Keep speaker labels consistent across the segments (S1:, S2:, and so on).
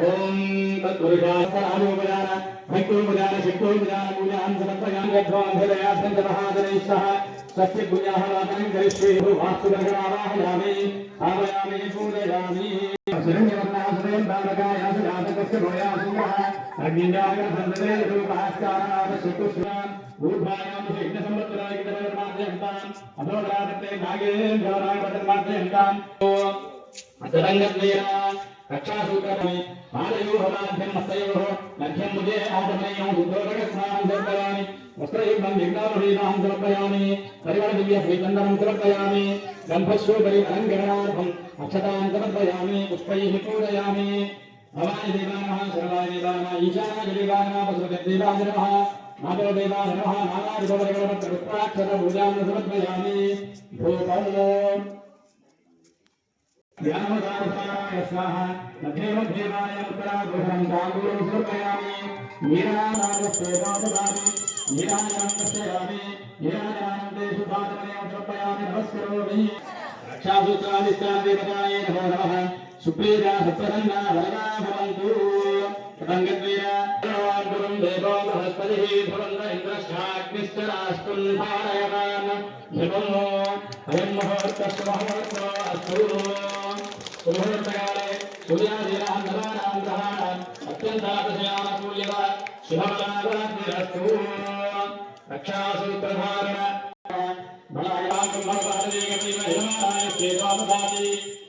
S1: ओम तत्पुरुषाय भक्तोपचार शक्तोपचार पूजां समर्पयामि यद्वान्धयासंतमहादनैः सत्य पूजाहवाचनं करिष्ये वास्तुगणवाहयामि आवायामि पूजयामि शरण्यवर्णासुरं बालकाय सुजातकस्य भोयासुरः अग्निञ्जागरसन्दते रूपहास्कारात् सुकुस्वान् ऊर्ध्वायां यज्ञसंवत्सराय कितरमाद्यन्ताम् अधोरात्रे नागेन्द्राय पदमाद्यन्ताम् अतरङ्गद्वैरा रक्षासूत्रमे पादयोः माध्यं हस्तयोः मध्यं मुजे आदमयोः शुद्धोदकस्नानं समर्पयामि वस्त्रयुग्मं लिङ्गाभूषितां समर्पयामि परिमलदिव्यश्रीचन्दनं समर्पयामि गन्धस्योपरि अलङ्करणार्थम् अक्षतां समर्पयामि पुष्पैः पूजयामि भवानि देवा नमः सर्वाय देवा नमः ईशानाय देवा नमः वसुदेवाय नमः माधव देवाय नमः नानाविधपरिमलपत्रपुष्पाक्षतपूजां समर्पयामि धूपम् ध्यानोदासाय स्वाहा मध्ये मध्ये वाय उत्तराघोषं ताम्बूलं समर्पयामि नीराजनस्तेवाददामि नीराजनस्तेवामि नीराजनन्ते सुभातमयं समर्पयामि नमस्करोमि रक्षासूत्रादिष्टादेवताय नमो नमः सुप्रीता सत्प्रसन्ना वरदा भवन्तु तदङ्गद्वीरा गुरुं देवो बृहस्पतिः भवन्त इन्द्रश्चाग्निश्च राष्ट्रं धारयतान् ध्रुवो अयं मुहूर्तस्य मुहूर्तो अस्तु मुहूर्तकाले सूर्यादीनां नवानां ग्रहाणाम् अत्यन्तादशयानकूल्यव शुभफलादाग्निरस्तु रक्षासूत्रधारण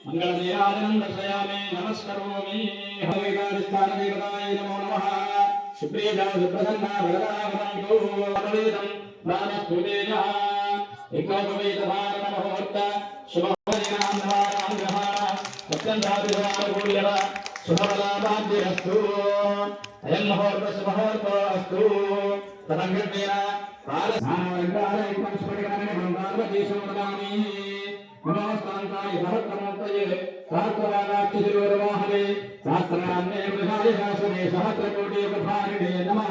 S1: मंगलनीराजनं दर्शयामि नमस्करोमि हविकारिस्थानदेवताय नमो नमः सुप्रीता सुप्रसन्ना वरदा भवन्तु अद्वैतं दानस्तुतेजः एकोपवेदभारतमुहूर्त शुभफलानां नवानां ग्रहाणाम् अत्यन्तादशयानकूल्यव शुभफलादाग्निरस्तु अयं मुहूर्तस्य मुहूर्तो अस्तु तदङ्गद्वेरा नमस्काराय सहस्रमूर्तये सहस्रवादाक्षिशिरोर्वाहने सहस्रनाम्ने मृगाय शासने सहस्रकोटिप्रभारिणे नमः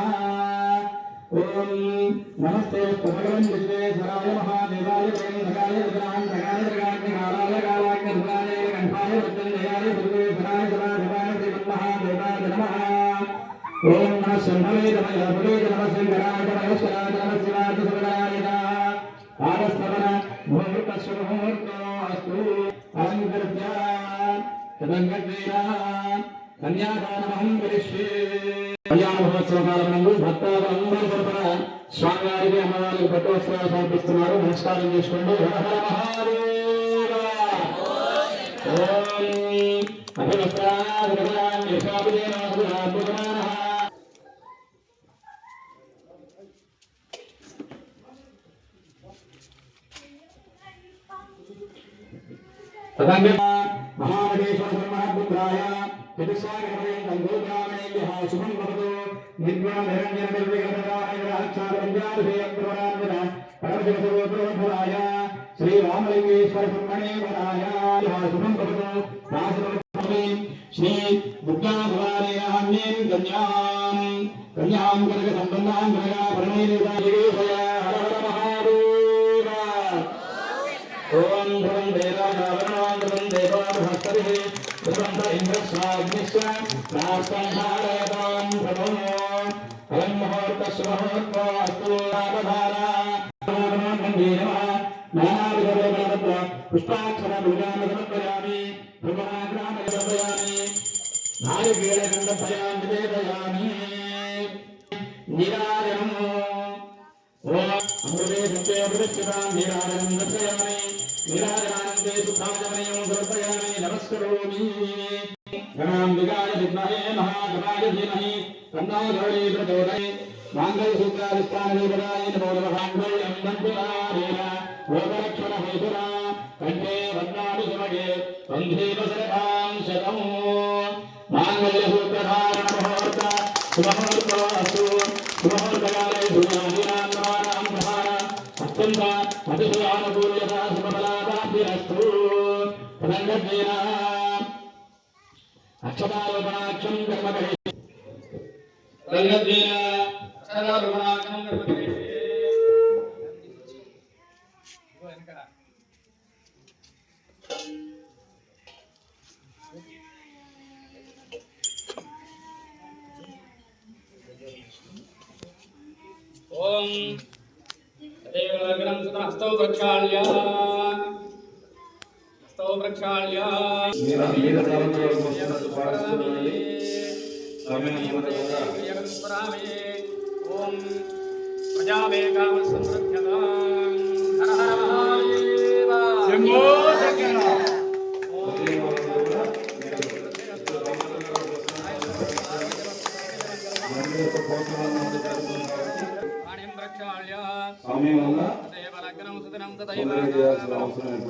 S1: ओम नमस्ते भगवन् विश्वेश्वराय महादेवाय प्रेमधराय रुद्रान्तकाय जगाग्निकालाय कालाग्निर्भराय कण्ठाय मृत्युञ्जयाय सर्वेश्वराय सदाशिवाय श्रीमन्महादेवाय नमः ओम नमः शम्भवे नमः नमः शङ्कराय नमः ईश्वराय नमः शिवाय सर्वदाय नमः आरस्तवना मुहूर्तस्य मुहूर्तो अस्तु अलङ्कृत्य तदङ्गद्वीरा कन्यादानमहं करिष्ये కళ్యాణ మహోత్సవ కాలంలో భక్తాదులందరూ తరపున స్వామివారికి అమ్మవారికి పట్టవస్త్రాలు సమర్పిస్తున్నారు. నమస్కారం చేసుకోండి. महामहेश्वर ब्रह्मपुत्राय चतुस्सागरपर्यन्तं गोग्रामेभ्यः शुभं भवतु निर्गुणनिरञ्जननिर्विघ्नराक्षादपञ्चाभिषेकप्रवरान्वित परमशिवसर्वोत्तमफलाय श्रीरामलिङ्गेश्वर ब्रह्मणे शुभं भवतु श्री दुर्गाभवानेनान्येन कन्यां कनकसम्पन्नां कनकाभरणैर्विभूषया हर हर महादेव ओम ध्रुवं देवानावरणां ध्रुवं देवा बृहस्पतिः ध्रुवं इन्द्रस्वाग्निश्च राष्ट्रं धारयतां प्रभो अयं मुहूर्तस्य मुहूर्तो अस्तु रामधारा वन्दे नमः नानाविधपरिमलपत्र पुष्पाक्षरपूजां समर्पयामि भगवाग्रामं समर्पयामि नारिकेलगन्धफलां निवेदयामि नीराजनम् ओम अमृते सत्ये प्रतिष्ठितां नीराजनं दर्शयामि नीराजनानन्दे सुखाजमयं समर्पयामि नमस्करोमि गणाम्बिकाय विद्महे महागणाय धीमहि तन्नो धरणि प्रचोदयात् माङ्गल्यसूत्राधिष्ठानदेवताय नमो नमः माङ्गल्यं दन्तुनारेण भोगलक्ष्मणहेतुना कण्ठे वन्द्यामि सुभगे वन्देव सर्वां शतं माङ्गल्यसूत्रधारणमुहूर्त शुभमुहूर्तो अस्तु शुभमुहूर्तकाले धूमादीनां नवानां ग्रहाणाम् अत्यन्ता अतिशयानुकूल्यता शुभफलादाभिरस्तु तदङ्गद्वेरा अक्षतारोपणाख्यं कर्म करिष्ये तदङ्गद्वेरा अक्षतारोपणाख्यं कर्म करिष्ये ओम देवलग्नं सुतहस्तौ प्रक्षाल्य ओम प्रजामेकामसंरक्षता हर हर महादेव शंभो शंकर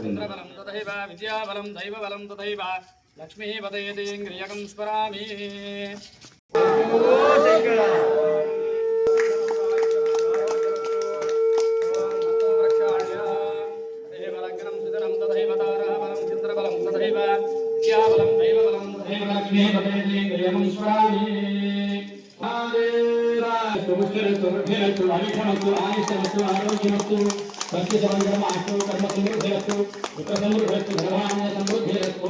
S1: इंद्रबलं तथैव विद्याबलं दैवबलं तथैव लक्ष्मीः पतयति इंद्रियकं स्मरामि मुख्यरस्तु अभिषमस्तु आयुष्यमस्तु आरोग्यमस्तु सत्यसमंगरमास्तु कर्मसमृद्धिरस्तु पुत्रसमृद्धिरस्तु धर्मान्य समृद्धिरस्तु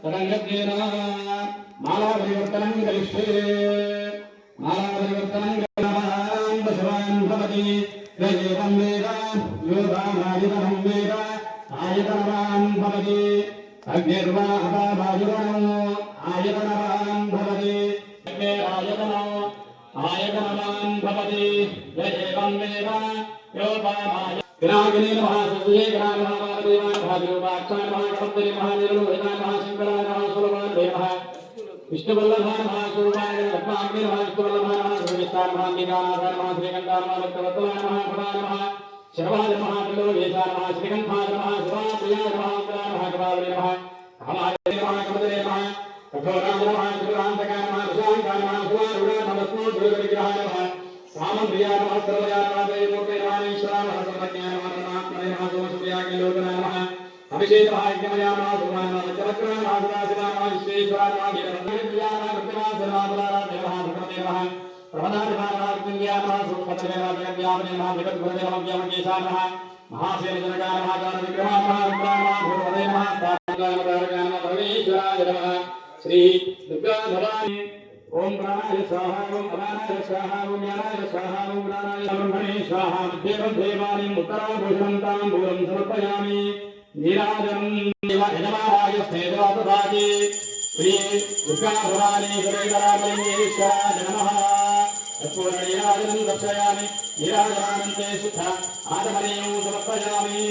S1: तदंगत्वेन मालापरिवर्तनं करिष्ये मालापरिवर्तनं कर्मणां पशवान् भवति यदेवं वेद योगानादितं वेद आयतनवान् भवति अग्निर्वा अपावायुवनो आयतनवान् भवति आयतनो आयतनवान् भवति यदेवं वेद योपामाय विनायकने नमः सत्ये गणाय नमः महादेवाय नमः देवाक्षाय नमः कपत्तये नमः निरलोहिताय नमः शंकराय नमः सुरवाय नमः विष्णुवल्लभाय नमः सुरवाय रत्नाग्ने नमः विष्णुवल्लभाय नमः सुरविष्टाय नमः नीलानाथाय नमः श्रीगंधाय नमः भक्तवत्सलाय नमः भवाय नमः शर्वाय नमः त्रिलोकेशाय नमः श्रीगंधाय नमः सुराप्रियाय नमः उत्तराय नमः कपाले नमः कामाय नमः कपदये नमः कठोराय नमः त्रिपुरान्तकाय नमः विशांकाय नमः सुवारूढाय नमः विष्णुविग्रहाय नमः सामप्रियाय नमः सर्वजाय नमः देवोके नमः ईश्वराय नमः सर्वज्ञाय नमः परमात्मने नमः सोमसूर्याय लोकनाय नमः अभिषेक नमः यज्ञमयाय नमः सुमाय नमः चक्रवर्णाय नमः सदाशिवाय नमः विश्वेश्वराय नमः वीरभद्राय नमः कृष्णाय सर्वाधाराय नमः भगवते नमः प्रभदाय नमः कुंजाय नमः सुपतये नमः जगद्व्यापने नमः जगद्गुरुवे नमः व्यामकेशाय नमः महासेनजनकाय नमः जानविग्रहाय नमः रुद्राय नमः भूपतये नमः तारकाय नमः परमेश्वराय नमः श्री दुर्गा भवानी ओम प्राणाय स्वाहा ओम अपानाय स्वाहा ओम ज्ञानाय स्वाहा ओम ज्ञानाय ब्रह्मणे स्वाहा देवं देवानीं उत्तराभूषणं ताम्बूलं समर्पयामि नीराजनं यजमानाय स्नेहवातदाति श्री दुर्गा भवानी सर्वेश्वराय नमः पूर्णनीराजनं दर्शयामि नीराजनानन्ते सुख आदमनीयं समर्पयामि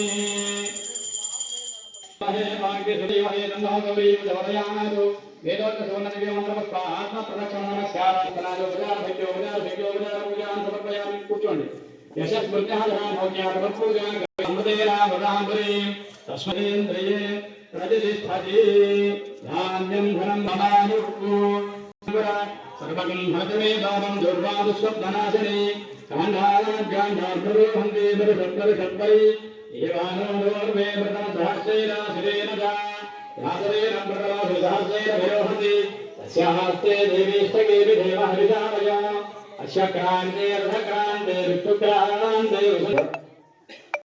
S1: महे भाग्ये सुदेवहे नमः गौरी जवदयानादो वेदोक्त सुवर्णदिव्य मंत्रपुष्प आत्म प्रदक्षिण नमस्कार तनाजो विचार पूजान समर्पयामि కూర్చోండి यशस्मृत्याधान भोज्यात पूजान अमृतेना वदांबरी तस्मैन्द्रिये प्रतिष्ठति धान्यं धनं ममायुक्तो सर्वं भजमे दानं दुर्वादुष्वप्ननाशने काण्डानाज्ञानार्धरोहन्ते दर्शत्परि एवानो दोर्वे व्रतं सहस्रेण शिरेण च यादवेन प्रतवासुसहस्रेण विरोहन्ति तस्यास्ते देवीष्टकेऽपि देवः विधावया अस्य क्रान्ते अर्धक्रान्ते विष्णुक्रान्ते